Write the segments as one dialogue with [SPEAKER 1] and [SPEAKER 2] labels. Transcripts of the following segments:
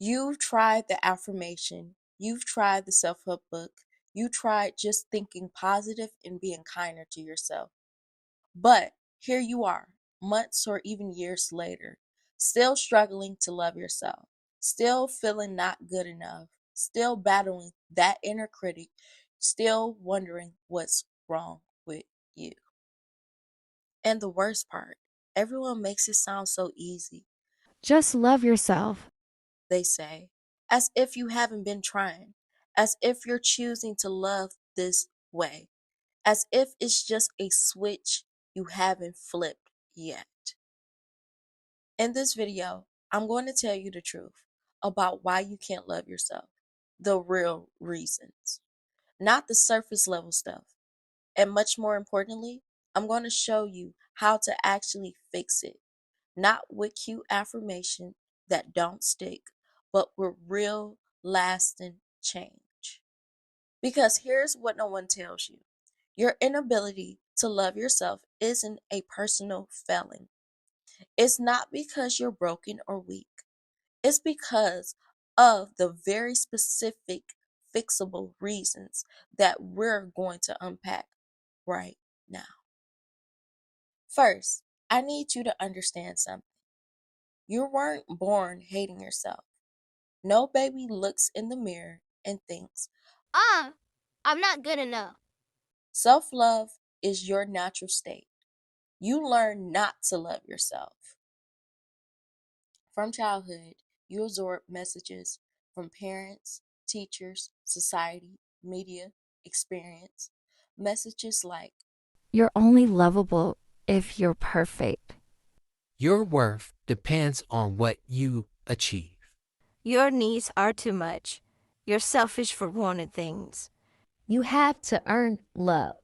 [SPEAKER 1] You've tried the affirmation, you've tried the self help book, you tried just thinking positive and being kinder to yourself. But here you are, months or even years later, still struggling to love yourself, still feeling not good enough, still battling that inner critic, still wondering what's wrong with you. And the worst part, everyone makes it sound so easy.
[SPEAKER 2] Just love yourself.
[SPEAKER 1] They say, as if you haven't been trying, as if you're choosing to love this way, as if it's just a switch you haven't flipped yet. In this video, I'm going to tell you the truth about why you can't love yourself, the real reasons, not the surface level stuff. And much more importantly, I'm going to show you how to actually fix it, not with cute affirmation that don't stick, but with real lasting change. Because here's what no one tells you. Your inability to love yourself isn't a personal failing. It's not because you're broken or weak. It's because of the very specific fixable reasons that we're going to unpack right now. First, I need you to understand something. You weren't born hating yourself. No baby looks in the mirror and thinks,
[SPEAKER 3] Ah, I'm not good enough.
[SPEAKER 1] self love is your natural state. You learn not to love yourself. From childhood, you absorb messages from parents, teachers, society, media, experience. Messages like,
[SPEAKER 2] You're only lovable if you're perfect.
[SPEAKER 4] Your worth depends on what you achieve.
[SPEAKER 5] Your needs are too much. You're selfish for wanting things.
[SPEAKER 6] You have to earn love.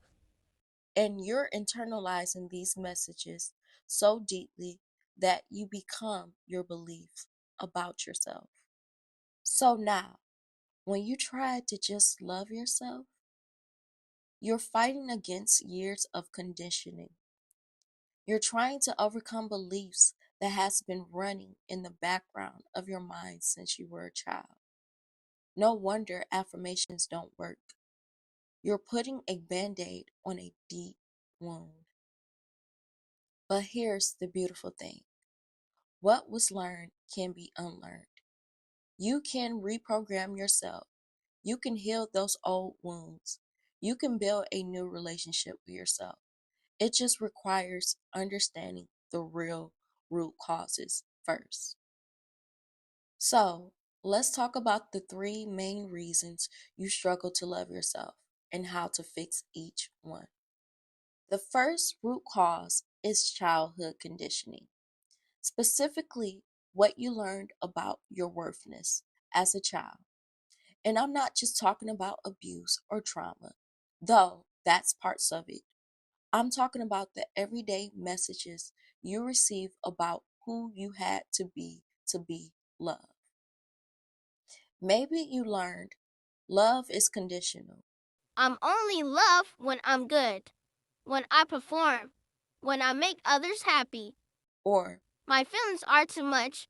[SPEAKER 1] and you're internalizing these messages so deeply that you become your belief about yourself. So now, when you try to just love yourself, you're fighting against years of conditioning. You're trying to overcome beliefs that has been running in the background of your mind since you were a child. No wonder affirmations don't work. You're putting a band-aid on a deep wound. But here's the beautiful thing. What was learned can be unlearned. You can reprogram yourself. You can heal those old wounds. You can build a new relationship with yourself. It just requires understanding the real root causes first. So, let's talk about the three main reasons you struggle to love yourself and how to fix each one. The first root cause is childhood conditioning, specifically what you learned about your worthiness as a child. And I'm not just talking about abuse or trauma, though that's parts of it. I'm talking about the everyday messages you receive about who you had to be loved. Maybe you learned love is conditional,
[SPEAKER 3] I'm only loved when I'm good, when I perform, when I make others happy.
[SPEAKER 1] or
[SPEAKER 3] My feelings are too much.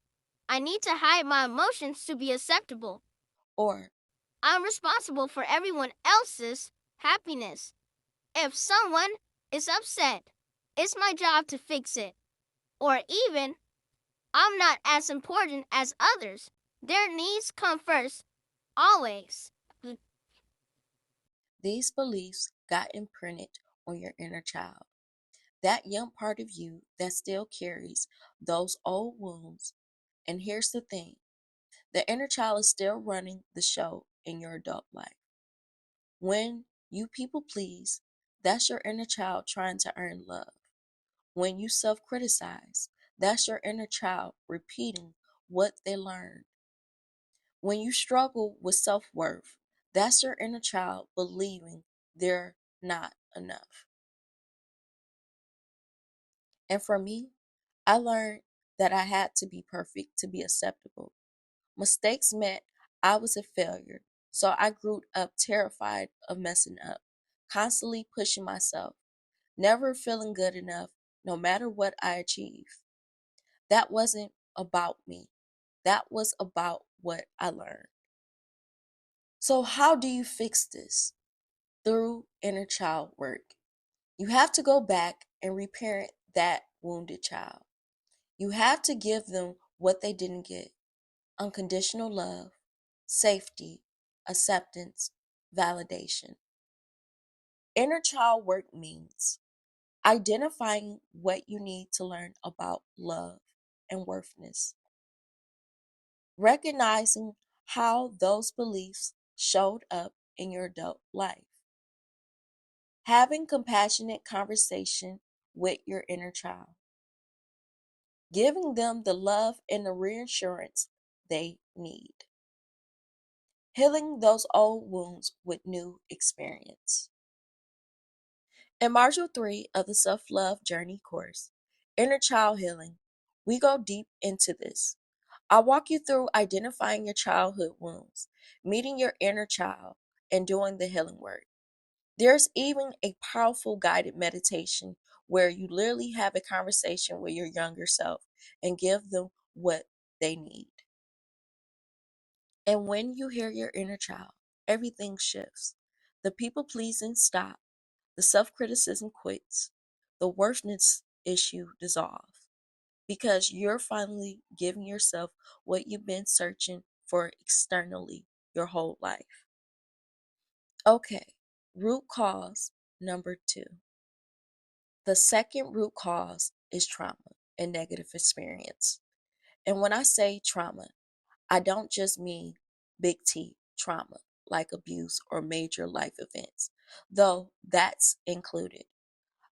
[SPEAKER 3] I need to hide my emotions to be acceptable.
[SPEAKER 1] or
[SPEAKER 3] I'm responsible for everyone else's happiness. If someone is upset, it's my job to fix it. Or even, I'm not as important as others. Their needs come first, always.
[SPEAKER 1] these beliefs got imprinted on your inner child. That young part of you that still carries those old wounds. And here's the thing, the inner child is still running the show in your adult life. When you people please, that's your inner child trying to earn love. When you self criticize, that's your inner child repeating what they learned. When you struggle with self worth, that's your inner child believing they're not enough. And for me, I learned that I had to be perfect to be acceptable. Mistakes meant I was a failure, so I grew up terrified of messing up, constantly pushing myself, never feeling good enough no matter what I achieved. That wasn't about me. That was about what I learned. So, how do you fix this? Through inner child work. You have to go back and reparent that wounded child. You have to give them what they didn't get: unconditional love, safety, acceptance, validation. Inner child work means identifying what you need to learn about love and worthiness, recognizing how those beliefs showed up in your adult life, having compassionate conversation with your inner child, giving them the love and the reassurance they need, healing those old wounds with new experience. In Module 3 of the Self Love Journey course, Inner Child Healing, we go deep into this. I'll walk you through identifying your childhood wounds, meeting your inner child, and doing the healing work. There's even a powerful guided meditation where you literally have a conversation with your younger self and give them what they need. And when you hear your inner child, everything shifts. The people pleasing stop, the self criticism quits, the worthiness issue dissolves, because you're finally giving yourself what you've been searching for externally your whole life. Okay, root cause number 2. The second root cause is trauma and negative experience. And when I say trauma, I don't just mean big T trauma like abuse or major life events, though that's included.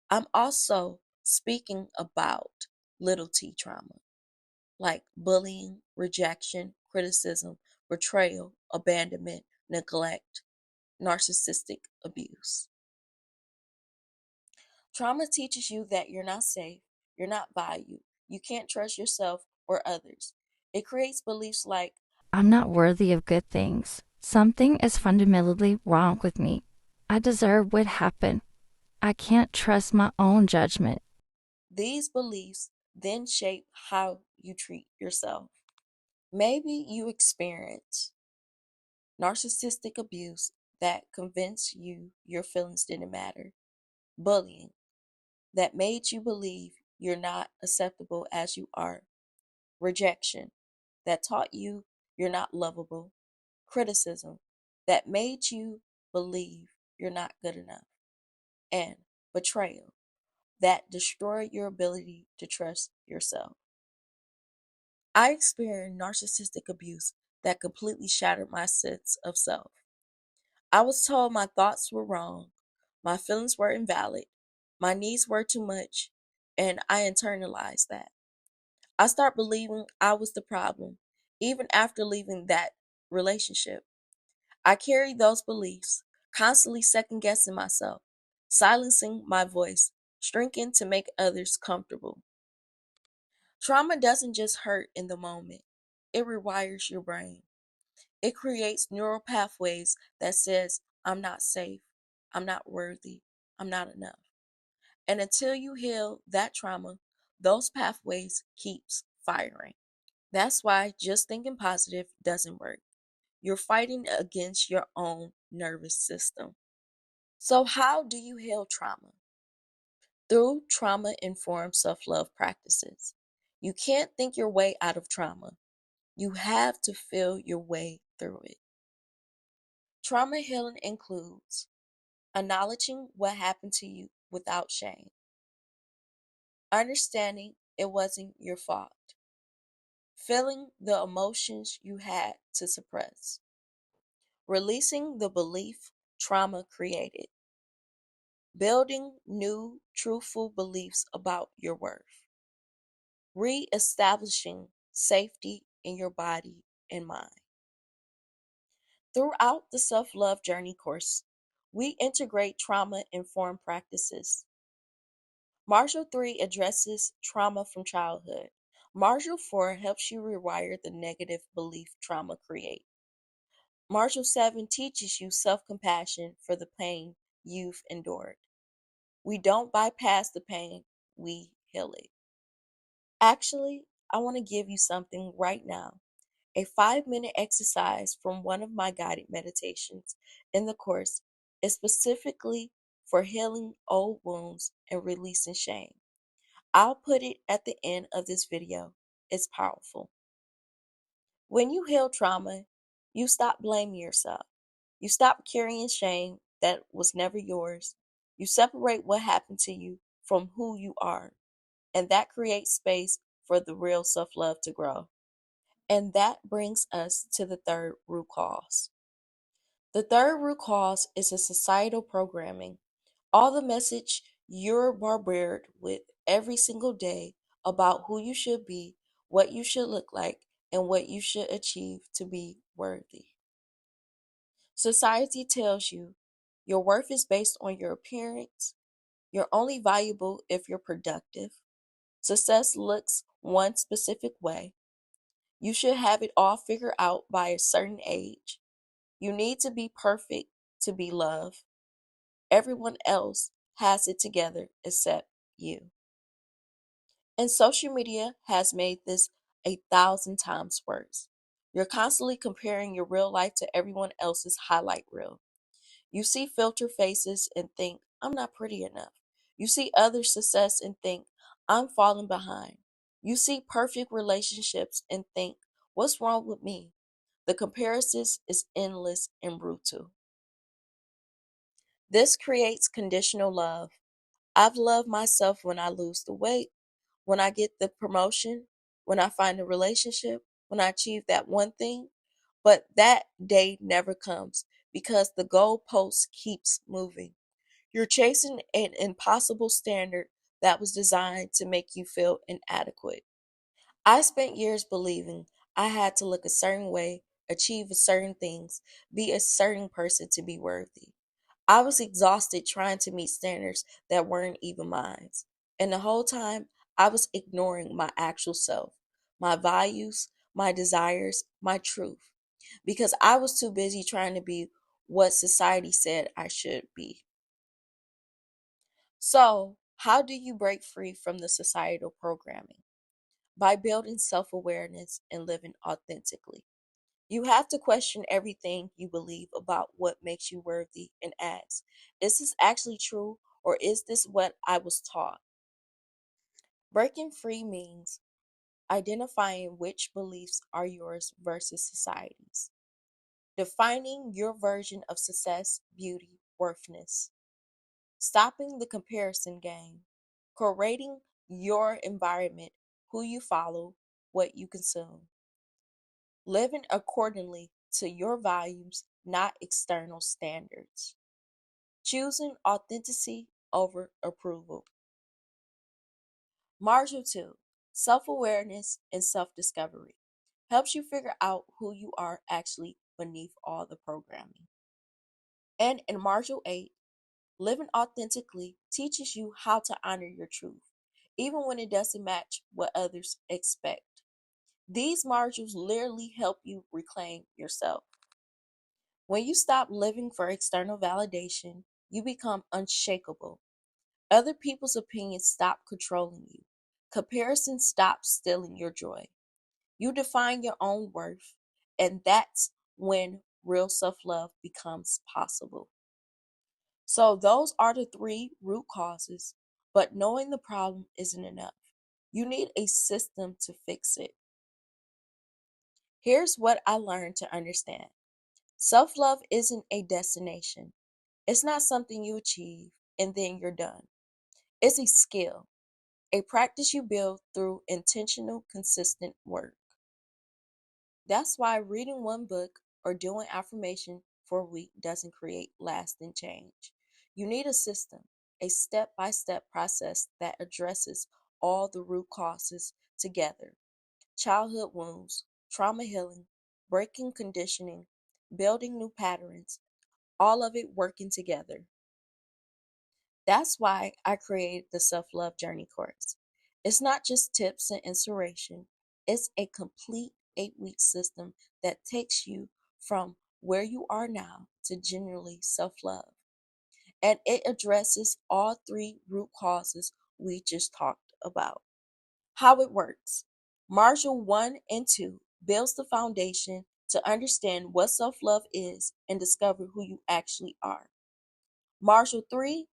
[SPEAKER 1] I'm also speaking about little t trauma like bullying, rejection, criticism, betrayal, abandonment, neglect, narcissistic abuse. Trauma teaches you that you're not safe, you're not valued, you can't trust yourself or others. It creates beliefs like,
[SPEAKER 2] I'm not worthy of good things. Something is fundamentally wrong with me. I deserve what happened. I can't trust my own judgment.
[SPEAKER 1] these beliefs then shape how you treat yourself. Maybe you experience narcissistic abuse that convinced you your feelings didn't matter, bullying that made you believe you're not acceptable as you are, rejection that taught you you're not lovable, criticism that made you believe you're not good enough, and betrayal that destroyed your ability to trust yourself. I experienced narcissistic abuse that completely shattered my sense of self. I was told my thoughts were wrong, my feelings were invalid, my needs were too much, and I internalized that. I started believing I was the problem, even after leaving that relationship. I carried those beliefs, constantly second guessing myself, silencing my voice, shrinking to make others comfortable. Trauma doesn't just hurt in the moment, it rewires your brain. It creates neural pathways that says, I'm not safe, I'm not worthy, I'm not enough. And until you heal that trauma, those pathways keeps firing. That's why just thinking positive doesn't work. You're fighting against your own nervous system. So how do you heal trauma? Through trauma-informed self-love practices. You can't think your way out of trauma. You have to feel your way through it. Trauma healing includes acknowledging what happened to you without shame, understanding it wasn't your fault, feeling the emotions you had to suppress, releasing the belief trauma created, building new, truthful beliefs about your worth, re-establishing safety in your body and mind. Throughout the Self Love Journey course, we integrate trauma informed practices. Module 3 addresses trauma from childhood. Module 4 helps you rewire the negative belief trauma create. Module 7 teaches you self compassion for the pain you've endured. We don't bypass the pain, we heal it. Actually, I want to give you something right now. A 5-minute exercise from one of my guided meditations in the course is specifically for healing old wounds and releasing shame. I'll put it at the end of this video. It's powerful. When you heal trauma, you stop blaming yourself. You stop carrying shame that was never yours. You separate what happened to you from who you are, and that creates space for the real self love to grow. And that brings us to the third root cause. The third root cause is a societal programming. All the message you're bombarded with every single day about who you should be, what you should look like, and what you should achieve to be worthy. Society tells you your worth is based on your appearance. You're only valuable if you're productive. Success looks one specific way. You should have it all figured out by a certain age. You need to be perfect to be loved. Everyone else has it together except you. And social media has made this 1,000 times worse. You're constantly comparing your real life to everyone else's highlight reel. You see filter faces and think, I'm not pretty enough. You see other success and think, I'm falling behind. You see perfect relationships and think, what's wrong with me? The comparisons is endless and brutal. This creates conditional love. I've loved myself when I lose the weight, when I get the promotion, when I find a relationship, when I achieve that one thing. But that day never comes because the goalpost keeps moving. You're chasing an impossible standard that was designed to make you feel inadequate. I spent years believing I had to look a certain way, achieve certain things, be a certain person to be worthy. I was exhausted trying to meet standards that weren't even mine. And the whole time, I was ignoring my actual self, my values, my desires, my truth, because I was too busy trying to be what society said I should be. So, how do you break free from the societal programming? By building self awareness and living authentically. You have to question everything you believe about what makes you worthy and ask, is this actually true or is this what I was taught? Breaking free means identifying which beliefs are yours versus society's, defining your version of success, beauty, worthiness, stopping the comparison game, curating your environment, who you follow, what you consume, living accordingly to your values, not external standards, choosing authenticity over approval. Module 2, Self Awareness and Self Discovery, helps you figure out who you are actually beneath all the programming. And in Module 8, Living Authentically teaches you how to honor your truth, even when it doesn't match what others expect. These modules literally help you reclaim yourself. When you stop living for external validation, you become unshakable. Other people's opinions stop controlling you. Comparison stops stealing your joy. You define your own worth, and that's when real self love becomes possible. So, those are the three root causes, but knowing the problem isn't enough. You need a system to fix it. Here's what I learned to understand: self love isn't a destination, it's not something you achieve and then you're done. It's a skill, a practice you build through intentional, consistent work. That's why reading one book or doing affirmation for a week doesn't create lasting change. You need a system, a step by step process that addresses all the root causes together: childhood wounds, trauma healing, breaking conditioning, building new patterns, all of it working together. That's why I created the Self Love Journey course. It's not just tips and inspiration, it's a complete 8-week system that takes you from where you are now to genuinely self love. And it addresses all three root causes we just talked about. How it works: Module 1 and 2 builds the foundation to understand what self-love is and discover who you actually are. Marshall 3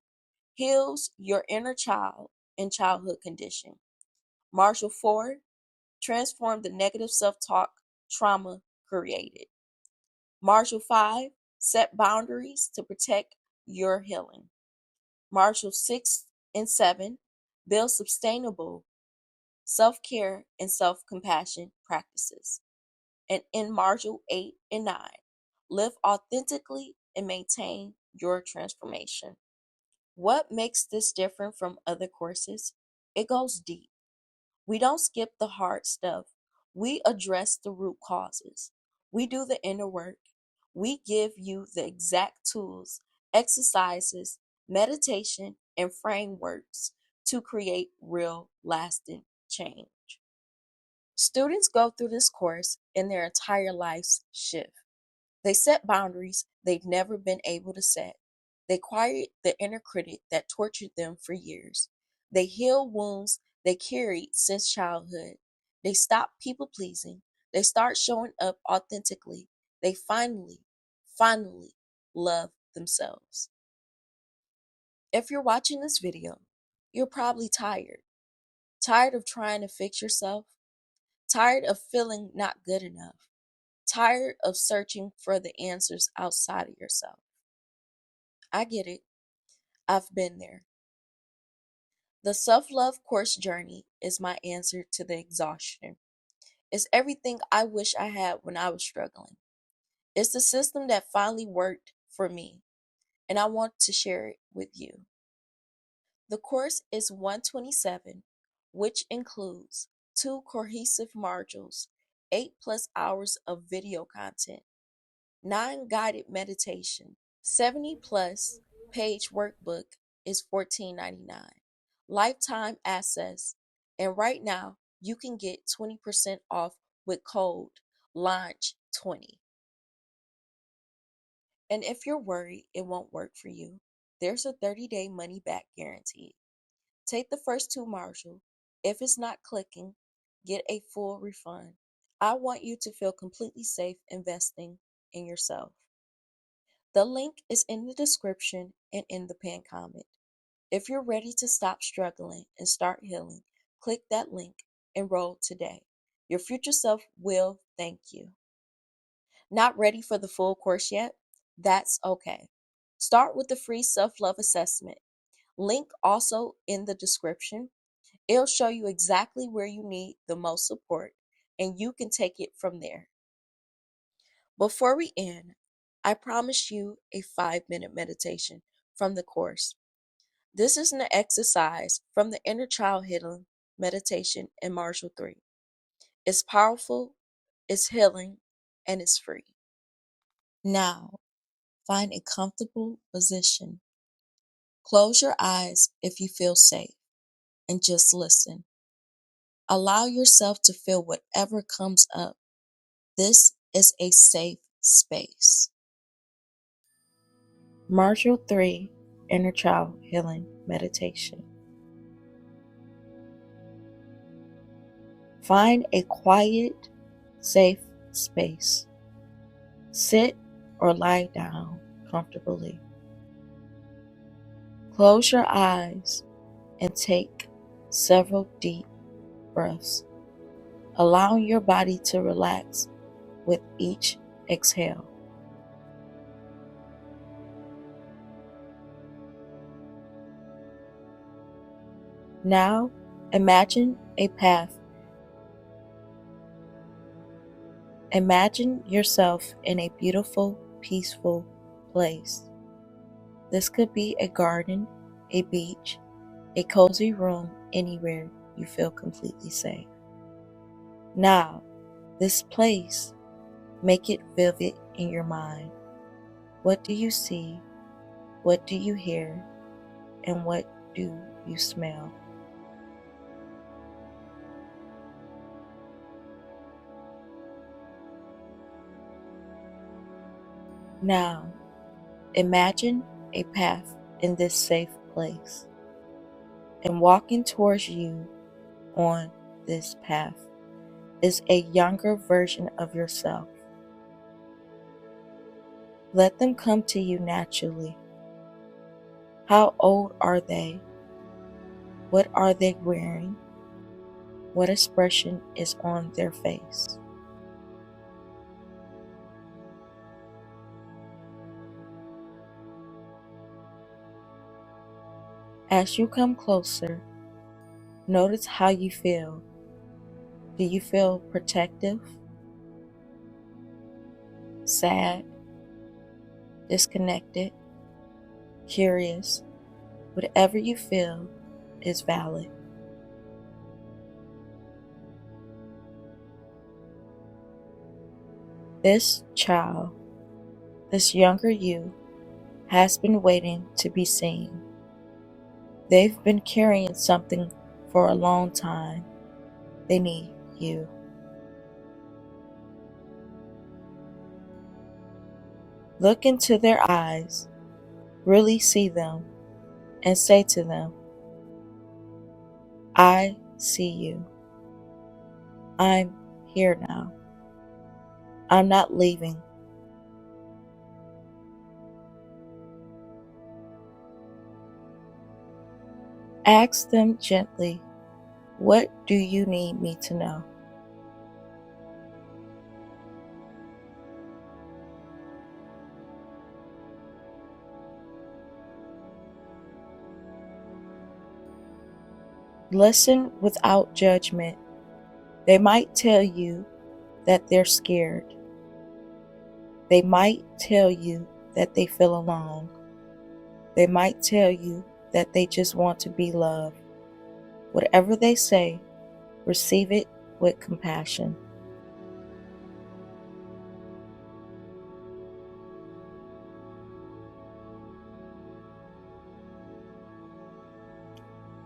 [SPEAKER 1] heals your inner child and childhood condition. Marshall 4 transform the negative self-talk trauma created. Marshall 5 set boundaries to protect your healing. Marshall 6 and 7 build sustainable self-care and self-compassion practices. And in Marshall 8 and 9, live authentically and maintain your transformation. What makes this different from other courses? It goes deep. We don't skip the hard stuff. We address the root causes. We do the inner work. We give you the exact tools, exercises, meditation, and frameworks to create real, lasting change. Students go through this course and their entire lives shift. They set boundaries they've never been able to set. They quiet the inner critic that tortured them for years. They heal wounds they carried since childhood. They stop people pleasing. They start showing up authentically. They finally love themselves. If you're watching this video, you're probably tired. Tired of trying to fix yourself. Tired of feeling not good enough. Tired of searching for the answers outside of yourself. I get it. I've been there. The self-love course journey is my answer to the exhaustion. It's everything I wish I had when I was struggling. It's the system that finally worked for me, and I want to share it with you. The course is 127, which includes 2 cohesive modules, 8+ hours of video content, 9 guided meditation, 70+ page workbook is $14.99. Lifetime access, and right now you can get 20% off with code LAUNCH20. And if you're worried it won't work for you, there's a 30-day money back guarantee. Take the first 2 modules. If it's not clicking, get a full refund. I want you to feel completely safe investing in yourself. The link is in the description and in the pinned comment. If you're ready to stop struggling and start healing, click that link, enroll today. Your future self will thank you. Not ready for the full course yet? That's okay. Start with the free self-love assessment. Link also in the description. It'll show you exactly where you need the most support, and you can take it from there. Before we end, I promise you a 5-minute meditation from the course. This is an exercise from the Inner Child Healing Meditation in Marshall 3. It's powerful, it's healing, and it's free. Now, find a comfortable position. Close your eyes if you feel safe, and just listen. Allow yourself to feel whatever comes up. This is a safe space. Marshall 3 Inner Child Healing Meditation. Find a quiet, safe space. Sit or lie down comfortably. Close your eyes and take several deep breaths, allowing your body to relax with each exhale. Now, imagine a path. Imagine yourself in a beautiful, peaceful place. This could be a garden, a beach, a cozy room, anywhere you feel completely safe. Now, this place, make it vivid in your mind. What do you see? What do you hear? And what do you smell? Now, imagine a path in this safe place and walking towards you on this path. is a younger version of yourself. Let them come to you naturally. How old are they? What are they wearing? What expression is on their face? As you come closer, notice how you feel. Do you feel protective, sad, disconnected, curious? Whatever you feel is valid. This child, this younger you, has been waiting to be seen. They've been carrying something for a long time. They need you. Look into their eyes, really see them, and say to them, I see you. I'm here now. I'm not leaving. Ask them gently, what do you need me to know? Listen without judgment. They might tell you that they're scared. They might tell you that they feel alone. They might tell you that they just want to be loved. Whatever they say, receive it with compassion.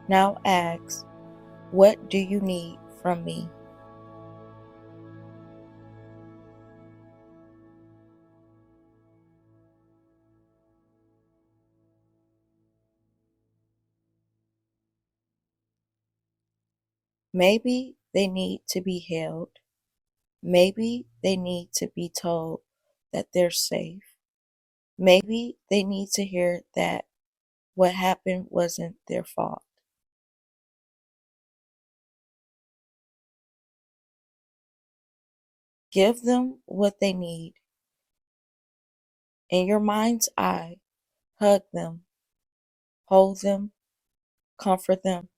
[SPEAKER 1] Now ask, what do you need from me? Maybe they need to be held. Maybe they need to be told that they're safe. Maybe they need to hear that what happened wasn't their fault. Give them what they need. In your mind's eye, hug them, hold them, comfort them,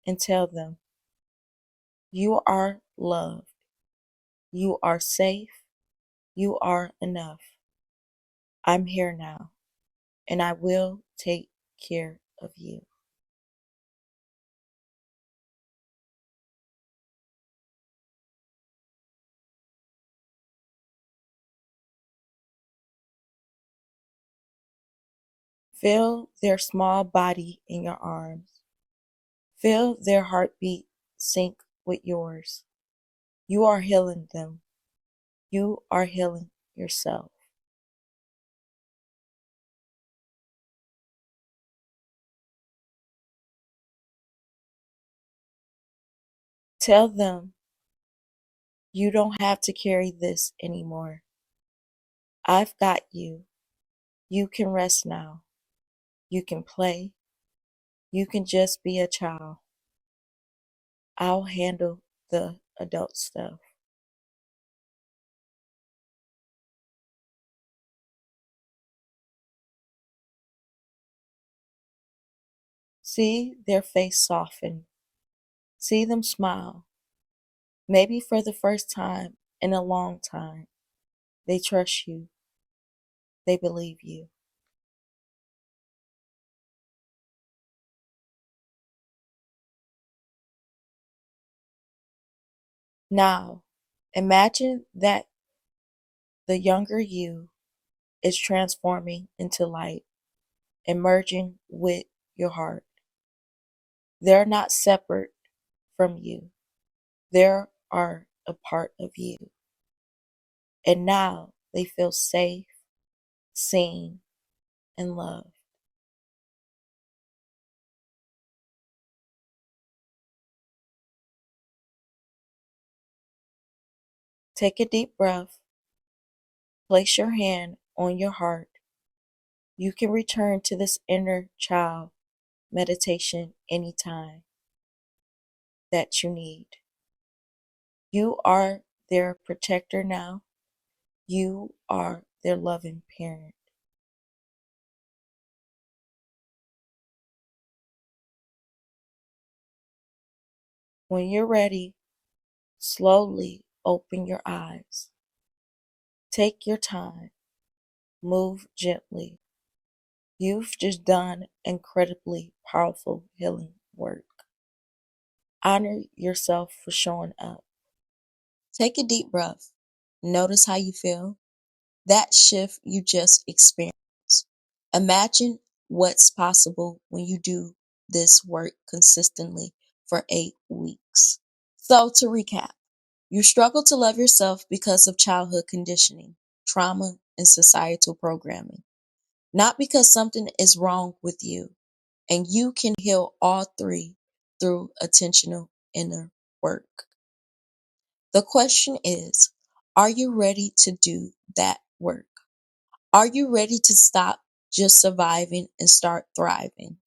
[SPEAKER 1] and tell them, you are loved. You are safe. You are enough. I'm here now, and I will take care of you. Feel their small body in your arms. Feel their heartbeat sync with yours. You are healing them. You are healing yourself. Tell them you don't have to carry this anymore. I've got you. You can rest now. You can play. You can just be a child. I'll handle the adult stuff. See their face soften. See them smile. Maybe for the first time in a long time. They trust you. They believe you. Now, imagine that the younger you is transforming into light, emerging with your heart. They're not separate from you. They are a part of you. And now they feel safe, seen, and loved. Take a deep breath. Place your hand on your heart. You can return to this inner child meditation anytime that you need. You are their protector now. You are their loving parent. When you're ready, slowly open your eyes. Take your time. Move gently. You've just done incredibly powerful healing work. Honor yourself for showing up. Take a deep breath. Notice how you feel. That shift you just experienced. Imagine what's possible when you do this work consistently for 8 weeks. So, to recap, you struggle to love yourself because of childhood conditioning, trauma, and societal programming. Not because something is wrong with you, and you can heal all three through intentional inner work. The question is, are you ready to do that work? Are you ready to stop just surviving and start thriving?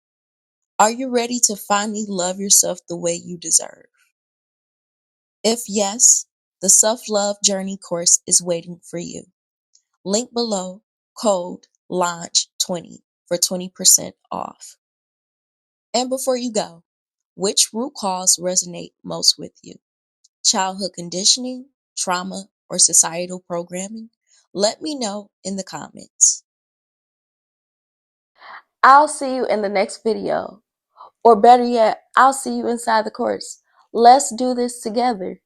[SPEAKER 1] Are you ready to finally love yourself the way you deserve? If yes, the self-love journey course is waiting for you. Link below, code LAUNCH20 for 20% off. And before you go, which root cause resonate most with you? Childhood conditioning, trauma, or societal programming? Let me know in the comments. I'll see you in the next video. Or better yet, I'll see you inside the course. Let's do this together.